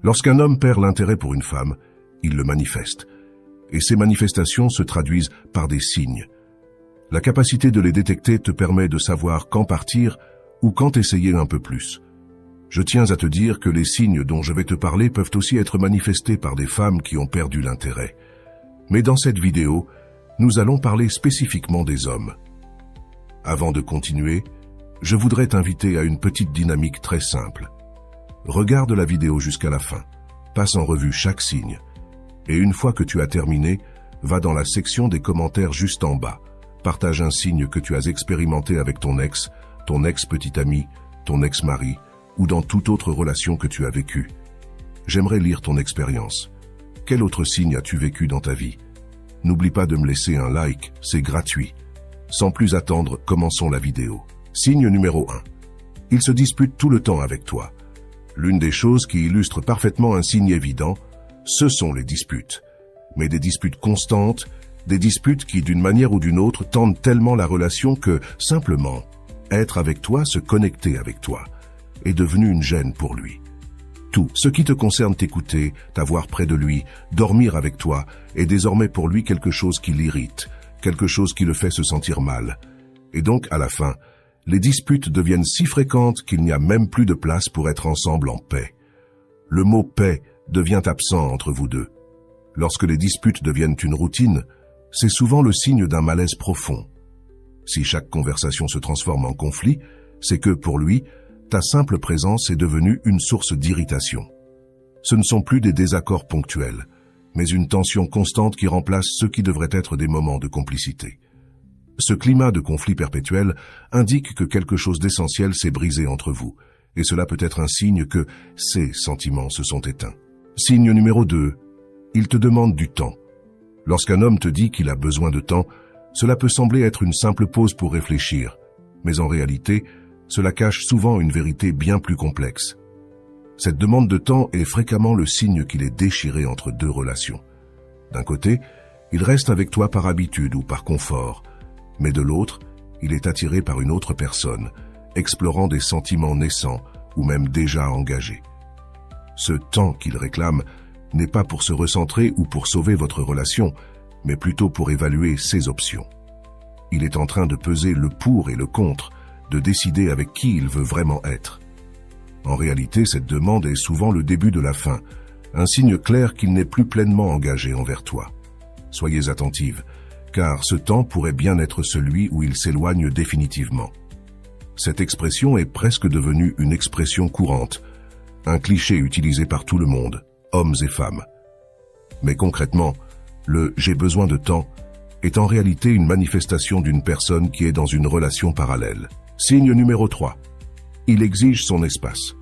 Lorsqu'un homme perd l'intérêt pour une femme, il le manifeste. Et ces manifestations se traduisent par des signes. La capacité de les détecter te permet de savoir quand partir ou quand essayer un peu plus. Je tiens à te dire que les signes dont je vais te parler peuvent aussi être manifestés par des femmes qui ont perdu l'intérêt. Mais dans cette vidéo, nous allons parler spécifiquement des hommes. Avant de continuer, je voudrais t'inviter à une petite dynamique très simple. Regarde la vidéo jusqu'à la fin, passe en revue chaque signe, et une fois que tu as terminé, va dans la section des commentaires juste en bas. Partage un signe que tu as expérimenté avec ton ex-petit ami, ton ex-mari, ou dans toute autre relation que tu as vécue. J'aimerais lire ton expérience. Quel autre signe as-tu vécu dans ta vie? N'oublie pas de me laisser un like, c'est gratuit. Sans plus attendre, commençons la vidéo. Signe numéro 1. Il se dispute tout le temps avec toi. L'une des choses qui illustre parfaitement un signe évident, ce sont les disputes. Mais des disputes constantes, des disputes qui, d'une manière ou d'une autre, tendent tellement la relation que, simplement, être avec toi, se connecter avec toi, est devenu une gêne pour lui. Tout ce qui te concerne t'écouter, t'avoir près de lui, dormir avec toi, est désormais pour lui quelque chose qui l'irrite, quelque chose qui le fait se sentir mal. Et donc, à la fin, les disputes deviennent si fréquentes qu'il n'y a même plus de place pour être ensemble en paix. Le mot « paix » devient absent entre vous deux. Lorsque les disputes deviennent une routine, c'est souvent le signe d'un malaise profond. Si chaque conversation se transforme en conflit, c'est que, pour lui, ta simple présence est devenue une source d'irritation. Ce ne sont plus des désaccords ponctuels, mais une tension constante qui remplace ce qui devrait être des moments de complicité. Ce climat de conflit perpétuel indique que quelque chose d'essentiel s'est brisé entre vous, et cela peut être un signe que ces sentiments se sont éteints. Signe numéro 2. Il te demande du temps. Lorsqu'un homme te dit qu'il a besoin de temps, cela peut sembler être une simple pause pour réfléchir, mais en réalité, cela cache souvent une vérité bien plus complexe. Cette demande de temps est fréquemment le signe qu'il est déchiré entre deux relations. D'un côté, il reste avec toi par habitude ou par confort, mais de l'autre, il est attiré par une autre personne, explorant des sentiments naissants ou même déjà engagés. Ce temps qu'il réclame n'est pas pour se recentrer ou pour sauver votre relation, mais plutôt pour évaluer ses options. Il est en train de peser le pour et le contre, de décider avec qui il veut vraiment être. En réalité, cette demande est souvent le début de la fin, un signe clair qu'il n'est plus pleinement engagé envers toi. Soyez attentive, car ce temps pourrait bien être celui où il s'éloigne définitivement. Cette expression est presque devenue une expression courante, un cliché utilisé par tout le monde, hommes et femmes. Mais concrètement, le « j'ai besoin de temps » est en réalité une manifestation d'une personne qui est dans une relation parallèle. Signe numéro 3. Il exige son espace.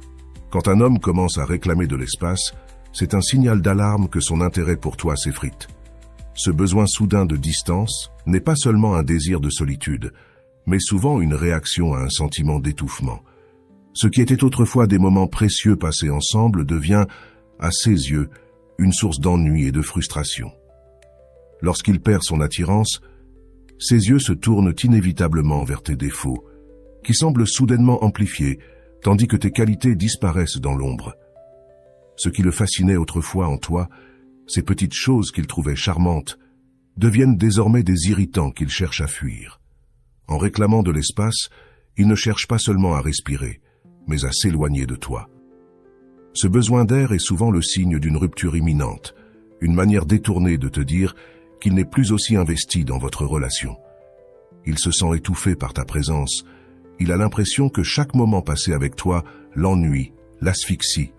Quand un homme commence à réclamer de l'espace, c'est un signal d'alarme que son intérêt pour toi s'effrite. Ce besoin soudain de distance n'est pas seulement un désir de solitude, mais souvent une réaction à un sentiment d'étouffement. Ce qui était autrefois des moments précieux passés ensemble devient, à ses yeux, une source d'ennui et de frustration. Lorsqu'il perd son attirance, ses yeux se tournent inévitablement vers tes défauts, qui semblent soudainement amplifiés, tandis que tes qualités disparaissent dans l'ombre. Ce qui le fascinait autrefois en toi, ces petites choses qu'il trouvait charmantes, deviennent désormais des irritants qu'il cherche à fuir. En réclamant de l'espace, il ne cherche pas seulement à respirer, mais à s'éloigner de toi. Ce besoin d'air est souvent le signe d'une rupture imminente, une manière détournée de te dire qu'il n'est plus aussi investi dans votre relation. Il se sent étouffé par ta présence. Il a l'impression que chaque moment passé avec toi l'ennuie, l'asphyxie.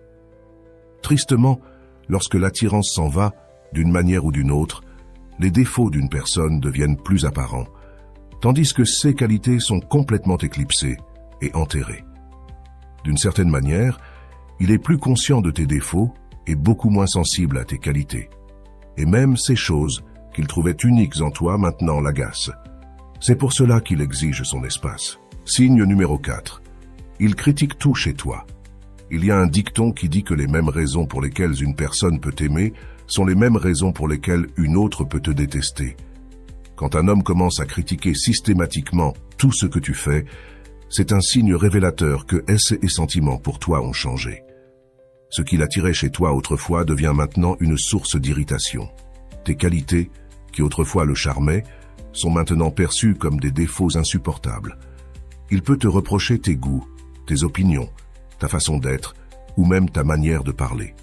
Tristement, lorsque l'attirance s'en va, d'une manière ou d'une autre, les défauts d'une personne deviennent plus apparents, tandis que ses qualités sont complètement éclipsées et enterrées. D'une certaine manière, il est plus conscient de tes défauts et beaucoup moins sensible à tes qualités. Et même ces choses qu'il trouvait uniques en toi maintenant l'agacent. C'est pour cela qu'il exige son espace. Signe numéro 4. Il critique tout chez toi. Il y a un dicton qui dit que les mêmes raisons pour lesquelles une personne peut t'aimer sont les mêmes raisons pour lesquelles une autre peut te détester. Quand un homme commence à critiquer systématiquement tout ce que tu fais, c'est un signe révélateur que ses sentiments pour toi ont changé. Ce qui l'attirait chez toi autrefois devient maintenant une source d'irritation. Tes qualités, qui autrefois le charmaient, sont maintenant perçues comme des défauts insupportables. Il peut te reprocher tes goûts, tes opinions, ta façon d'être, ou même ta manière de parler.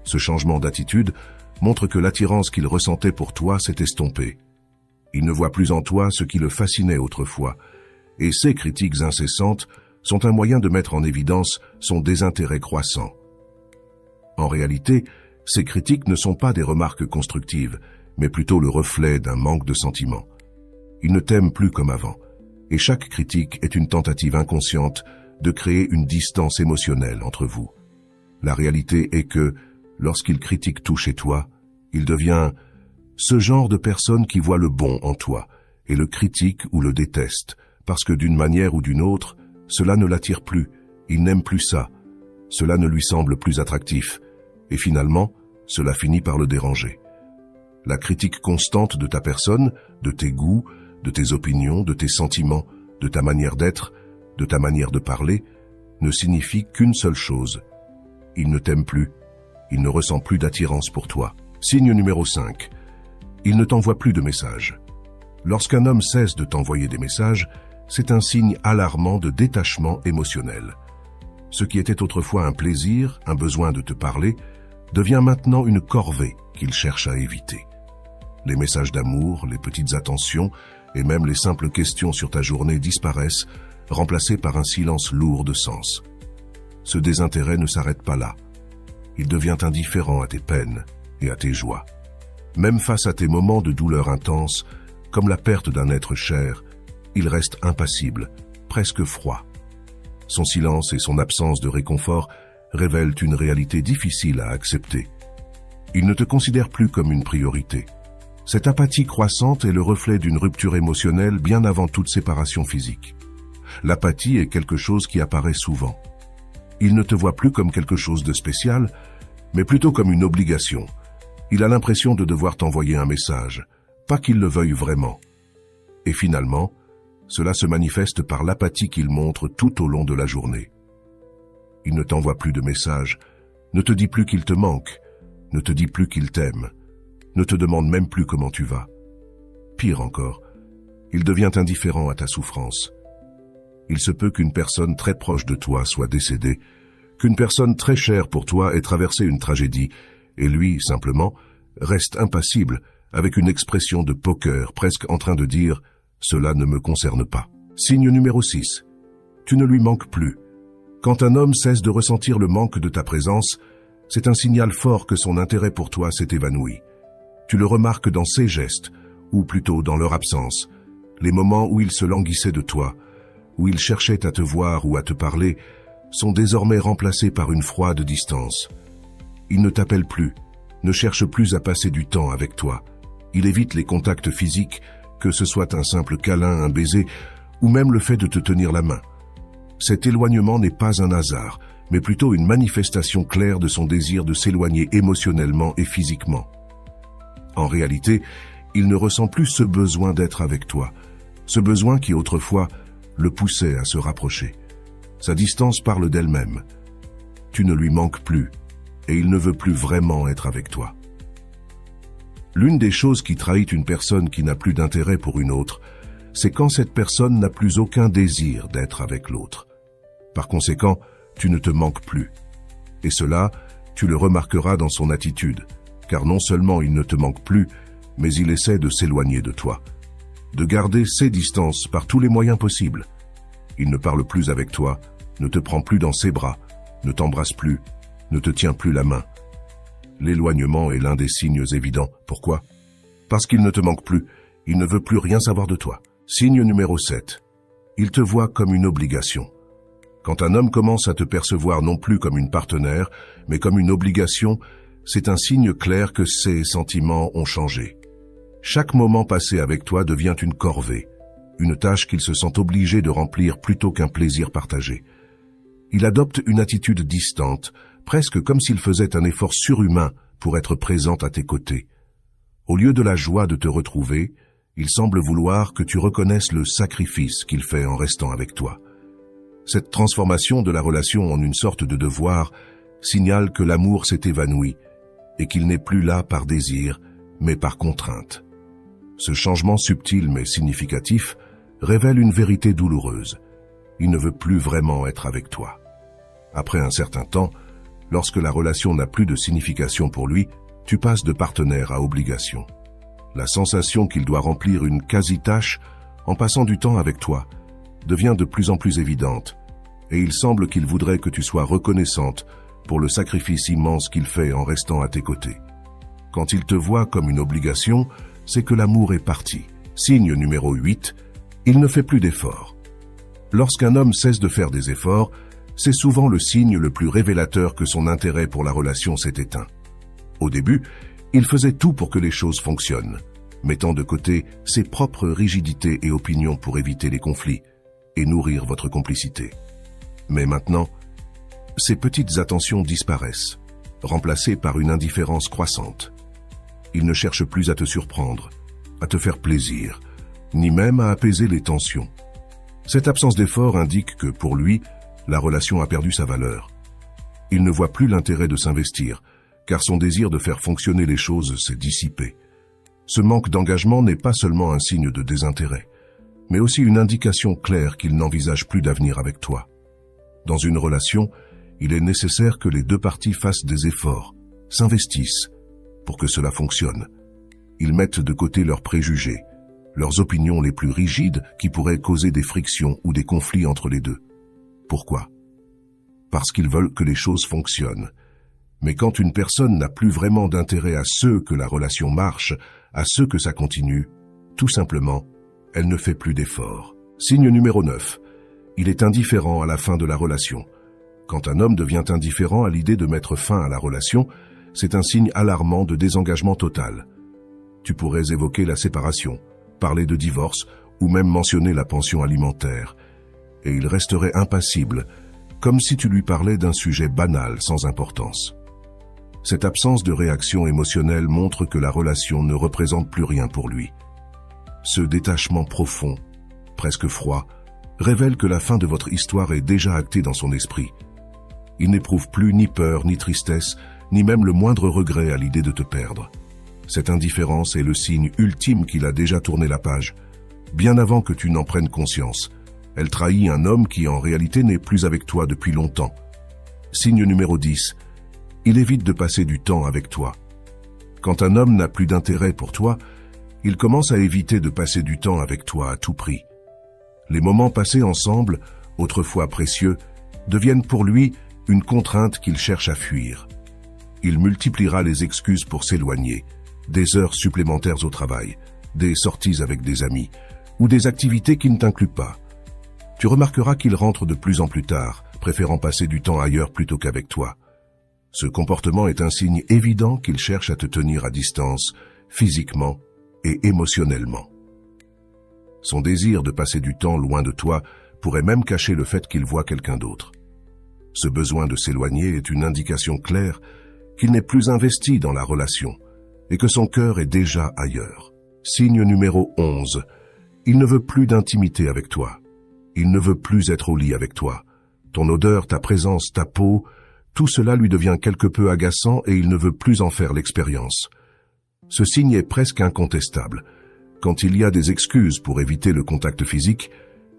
Ce changement d'attitude montre que l'attirance qu'il ressentait pour toi s'est estompée. Il ne voit plus en toi ce qui le fascinait autrefois, et ces critiques incessantes sont un moyen de mettre en évidence son désintérêt croissant. En réalité, ces critiques ne sont pas des remarques constructives, mais plutôt le reflet d'un manque de sentiment. Il ne t'aime plus comme avant, et chaque critique est une tentative inconsciente de créer une distance émotionnelle entre vous. La réalité est que, lorsqu'il critique tout chez toi, il devient ce genre de personne qui voit le bon en toi et le critique ou le déteste, parce que d'une manière ou d'une autre, cela ne l'attire plus, il n'aime plus ça, cela ne lui semble plus attractif, et finalement, cela finit par le déranger. La critique constante de ta personne, de tes goûts, de tes opinions, de tes sentiments, de ta manière d'être, de ta manière de parler, ne signifie qu'une seule chose. Il ne t'aime plus, il ne ressent plus d'attirance pour toi. Signe numéro 5. Il ne t'envoie plus de messages. Lorsqu'un homme cesse de t'envoyer des messages, c'est un signe alarmant de détachement émotionnel. Ce qui était autrefois un plaisir, un besoin de te parler, devient maintenant une corvée qu'il cherche à éviter. Les messages d'amour, les petites attentions et même les simples questions sur ta journée disparaissent, remplacés par un silence lourd de sens. Ce désintérêt ne s'arrête pas là. Il devient indifférent à tes peines et à tes joies. Même face à tes moments de douleur intense, comme la perte d'un être cher, il reste impassible, presque froid. Son silence et son absence de réconfort révèlent une réalité difficile à accepter. Il ne te considère plus comme une priorité. Cette apathie croissante est le reflet d'une rupture émotionnelle bien avant toute séparation physique. L'apathie est quelque chose qui apparaît souvent. Il ne te voit plus comme quelque chose de spécial, mais plutôt comme une obligation. Il a l'impression de devoir t'envoyer un message, pas qu'il le veuille vraiment. Et finalement, cela se manifeste par l'apathie qu'il montre tout au long de la journée. Il ne t'envoie plus de messages, ne te dit plus qu'il te manque, ne te dit plus qu'il t'aime, ne te demande même plus comment tu vas. Pire encore, il devient indifférent à ta souffrance. Il se peut qu'une personne très proche de toi soit décédée, qu'une personne très chère pour toi ait traversé une tragédie, et lui, simplement, reste impassible, avec une expression de poker, presque en train de dire « cela ne me concerne pas ». Signe numéro 6. Tu ne lui manques plus. Quand un homme cesse de ressentir le manque de ta présence, c'est un signal fort que son intérêt pour toi s'est évanoui. Tu le remarques dans ses gestes, ou plutôt dans leur absence, les moments où il se languissait de toi, où il cherchait à te voir ou à te parler, sont désormais remplacés par une froide distance. Il ne t'appelle plus, ne cherche plus à passer du temps avec toi. Il évite les contacts physiques, que ce soit un simple câlin, un baiser, ou même le fait de te tenir la main. Cet éloignement n'est pas un hasard, mais plutôt une manifestation claire de son désir de s'éloigner émotionnellement et physiquement. En réalité, il ne ressent plus ce besoin d'être avec toi, ce besoin qui autrefois le poussait à se rapprocher. Sa distance parle d'elle-même. Tu ne lui manques plus, et il ne veut plus vraiment être avec toi. L'une des choses qui trahit une personne qui n'a plus d'intérêt pour une autre, c'est quand cette personne n'a plus aucun désir d'être avec l'autre. Par conséquent, tu ne te manques plus. Et cela, tu le remarqueras dans son attitude, car non seulement il ne te manque plus, mais il essaie de s'éloigner de toi, de garder ses distances par tous les moyens possibles. Il ne parle plus avec toi, ne te prend plus dans ses bras, ne t'embrasse plus, ne te tient plus la main. L'éloignement est l'un des signes évidents. Pourquoi? Parce qu'il ne te manque plus, il ne veut plus rien savoir de toi. Signe numéro 7. Il te voit comme une obligation. Quand un homme commence à te percevoir non plus comme une partenaire, mais comme une obligation, c'est un signe clair que ses sentiments ont changé. Chaque moment passé avec toi devient une corvée, une tâche qu'il se sent obligé de remplir plutôt qu'un plaisir partagé. Il adopte une attitude distante, presque comme s'il faisait un effort surhumain pour être présent à tes côtés. Au lieu de la joie de te retrouver, il semble vouloir que tu reconnaisses le sacrifice qu'il fait en restant avec toi. Cette transformation de la relation en une sorte de devoir signale que l'amour s'est évanoui et qu'il n'est plus là par désir, mais par contrainte. Ce changement subtil mais significatif révèle une vérité douloureuse. Il ne veut plus vraiment être avec toi. Après un certain temps, lorsque la relation n'a plus de signification pour lui, tu passes de partenaire à obligation. La sensation qu'il doit remplir une quasi-tâche en passant du temps avec toi devient de plus en plus évidente, et il semble qu'il voudrait que tu sois reconnaissante pour le sacrifice immense qu'il fait en restant à tes côtés. Quand il te voit comme une obligation, c'est que l'amour est parti. Signe numéro 8, il ne fait plus d'efforts. Lorsqu'un homme cesse de faire des efforts, c'est souvent le signe le plus révélateur que son intérêt pour la relation s'est éteint. Au début, il faisait tout pour que les choses fonctionnent, mettant de côté ses propres rigidités et opinions pour éviter les conflits et nourrir votre complicité. Mais maintenant, ces petites attentions disparaissent, remplacées par une indifférence croissante. Il ne cherche plus à te surprendre, à te faire plaisir, ni même à apaiser les tensions. Cette absence d'effort indique que, pour lui, la relation a perdu sa valeur. Il ne voit plus l'intérêt de s'investir, car son désir de faire fonctionner les choses s'est dissipé. Ce manque d'engagement n'est pas seulement un signe de désintérêt, mais aussi une indication claire qu'il n'envisage plus d'avenir avec toi. Dans une relation, il est nécessaire que les deux parties fassent des efforts, s'investissent, pour que cela fonctionne. Ils mettent de côté leurs préjugés, leurs opinions les plus rigides qui pourraient causer des frictions ou des conflits entre les deux. Pourquoi? Parce qu'ils veulent que les choses fonctionnent. Mais quand une personne n'a plus vraiment d'intérêt à ce que la relation marche, à ce que ça continue, tout simplement, elle ne fait plus d'efforts. Signe numéro 9. Il est indifférent à la fin de la relation. Quand un homme devient indifférent à l'idée de mettre fin à la relation, c'est un signe alarmant de désengagement total. Tu pourrais évoquer la séparation, parler de divorce ou même mentionner la pension alimentaire. Et il resterait impassible, comme si tu lui parlais d'un sujet banal sans importance. Cette absence de réaction émotionnelle montre que la relation ne représente plus rien pour lui. Ce détachement profond, presque froid, révèle que la fin de votre histoire est déjà actée dans son esprit. Il n'éprouve plus ni peur, ni tristesse, ni même le moindre regret à l'idée de te perdre. Cette indifférence est le signe ultime qu'il a déjà tourné la page, bien avant que tu n'en prennes conscience. Elle trahit un homme qui en réalité n'est plus avec toi depuis longtemps. Signe numéro 10. Il évite de passer du temps avec toi. Quand un homme n'a plus d'intérêt pour toi, il commence à éviter de passer du temps avec toi à tout prix. Les moments passés ensemble, autrefois précieux, deviennent pour lui une contrainte qu'il cherche à fuir. Il multipliera les excuses pour s'éloigner, des heures supplémentaires au travail, des sorties avec des amis, ou des activités qui ne t'incluent pas. Tu remarqueras qu'il rentre de plus en plus tard, préférant passer du temps ailleurs plutôt qu'avec toi. Ce comportement est un signe évident qu'il cherche à te tenir à distance, physiquement et émotionnellement. Son désir de passer du temps loin de toi pourrait même cacher le fait qu'il voit quelqu'un d'autre. Ce besoin de s'éloigner est une indication claire qu'il n'est plus investi dans la relation et que son cœur est déjà ailleurs. Signe numéro 11. Il ne veut plus d'intimité avec toi. Il ne veut plus être au lit avec toi. Ton odeur, ta présence, ta peau, tout cela lui devient quelque peu agaçant et il ne veut plus en faire l'expérience. Ce signe est presque incontestable. Quand il y a des excuses pour éviter le contact physique,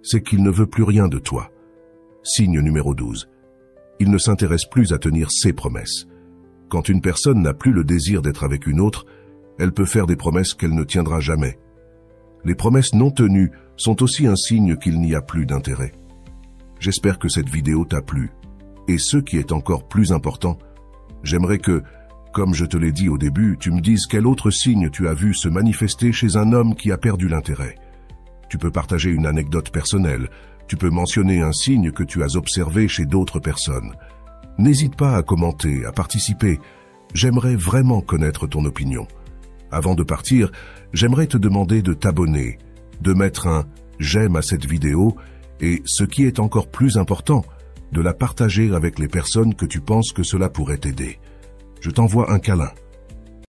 c'est qu'il ne veut plus rien de toi. Signe numéro 12. Il ne s'intéresse plus à tenir ses promesses. Quand une personne n'a plus le désir d'être avec une autre, elle peut faire des promesses qu'elle ne tiendra jamais. Les promesses non tenues sont aussi un signe qu'il n'y a plus d'intérêt. J'espère que cette vidéo t'a plu. Et ce qui est encore plus important, j'aimerais que, comme je te l'ai dit au début, tu me dises quel autre signe tu as vu se manifester chez un homme qui a perdu l'intérêt. Tu peux partager une anecdote personnelle, tu peux mentionner un signe que tu as observé chez d'autres personnes. N'hésite pas à commenter, à participer. J'aimerais vraiment connaître ton opinion. Avant de partir, j'aimerais te demander de t'abonner, de mettre un « j'aime » à cette vidéo et, ce qui est encore plus important, de la partager avec les personnes que tu penses que cela pourrait t'aider. Je t'envoie un câlin.